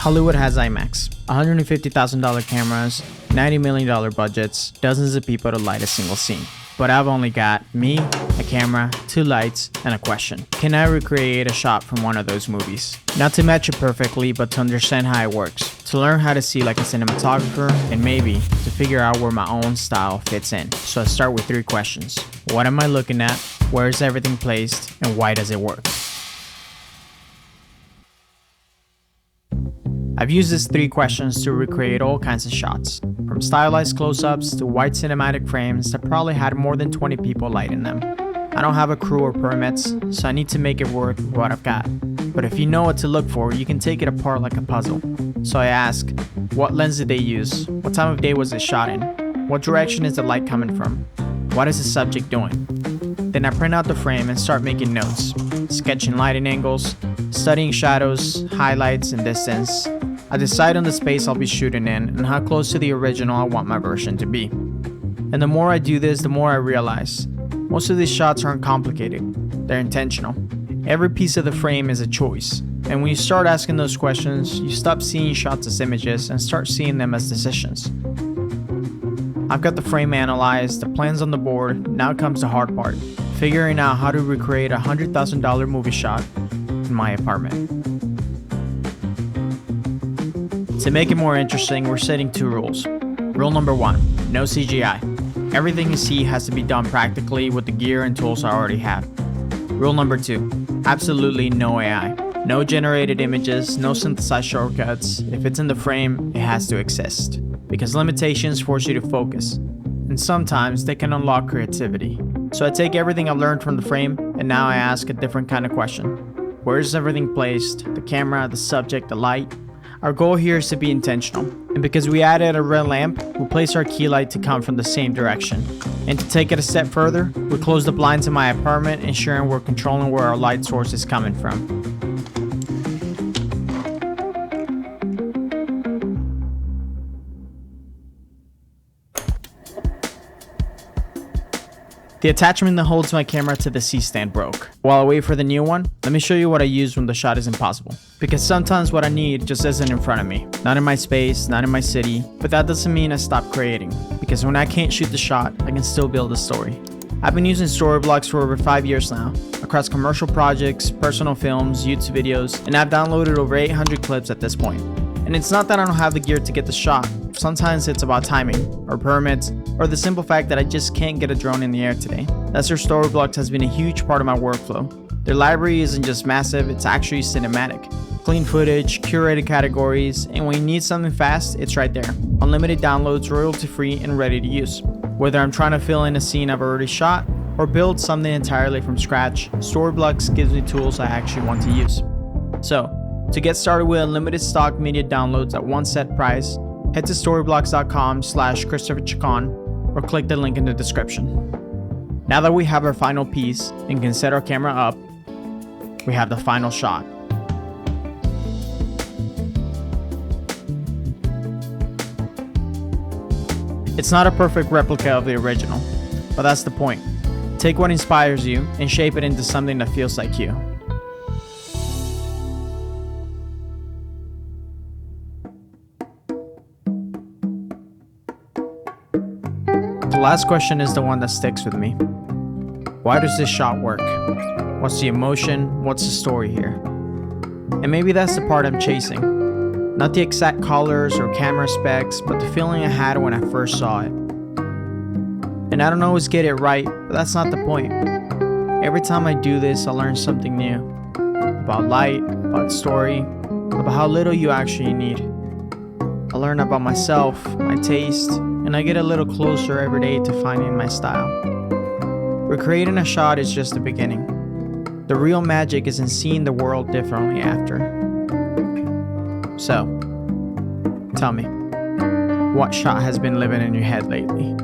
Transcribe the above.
Hollywood has IMAX, $150,000 cameras, $90 million budgets, dozens of people to light a single scene. But I've only got me, a camera, 2 lights, and a question. Can I recreate a shot from one of those movies? Not to match it perfectly, but to understand how it works. To learn how to see like a cinematographer, and maybe to figure out where my own style fits in. So I start with 3 questions. What am I looking at? Where is everything placed? And why does it work? I've used these 3 questions to recreate all kinds of shots, from stylized close-ups to wide cinematic frames that probably had more than 20 people lighting them. I don't have a crew or permits, so I need to make it work with what I've got. But if you know what to look for, you can take it apart like a puzzle. So I ask, what lens did they use? What time of day was it shot in? What direction is the light coming from? What is the subject doing? Then I print out the frame and start making notes, sketching lighting angles, studying shadows, highlights, and distance. I decide on the space I'll be shooting in and how close to the original I want my version to be. And the more I do this, the more I realize most of these shots aren't complicated, they're intentional. Every piece of the frame is a choice, and when you start asking those questions, you stop seeing shots as images and start seeing them as decisions. I've got the frame analyzed, the plans on the board. Now comes the hard part, figuring out how to recreate a $100,000 movie shot in my apartment. To make it more interesting, we're setting 2 rules. Rule number 1, no CGI. Everything you see has to be done practically with the gear and tools I already have. Rule number 2, absolutely no AI. No generated images, no synthesized shortcuts. If it's in the frame, it has to exist. Because limitations force you to focus, and sometimes they can unlock creativity. So I take everything I've learned from the frame, and now I ask a different kind of question. Where is everything placed? The camera, the subject, the light? Our goal here is to be intentional, and because we added a red lamp, we place our key light to come from the same direction. And to take it a step further, we close the blinds in my apartment, ensuring we're controlling where our light source is coming from. The attachment that holds my camera to the C-stand broke. While I wait for the new one, let me show you what I use when the shot is impossible. Because sometimes what I need just isn't in front of me. Not in my space, not in my city, but that doesn't mean I stop creating. Because when I can't shoot the shot, I can still build a story. I've been using Storyblocks for over 5 years now, across commercial projects, personal films, YouTube videos, and I've downloaded over 800 clips at this point. And it's not that I don't have the gear to get the shot. Sometimes it's about timing, or permits, or the simple fact that I just can't get a drone in the air today. That's where Storyblocks has been a huge part of my workflow. Their library isn't just massive, it's actually cinematic. Clean footage, curated categories, and when you need something fast, it's right there. Unlimited downloads, royalty-free, and ready to use. Whether I'm trying to fill in a scene I've already shot, or build something entirely from scratch, Storyblocks gives me tools I actually want to use. So, to get started with unlimited stock media downloads at one set price, head to storyblocks.com/Christopher Chacon or click the link in the description. Now that we have our final piece and can set our camera up, we have the final shot. It's not a perfect replica of the original, but that's the point. Take what inspires you and shape it into something that feels like you. The last question is the one that sticks with me. Why does this shot work? What's the emotion? What's the story here? And maybe that's the part I'm chasing. Not the exact colors or camera specs, but the feeling I had when I first saw it. And I don't always get it right, but that's not the point. Every time I do this, I learn something new. About light, about story, about how little you actually need. I learn about myself, my taste, and I get a little closer every day to finding my style. Recreating a shot is just the beginning. The real magic is in seeing the world differently after. So, tell me, what shot has been living in your head lately?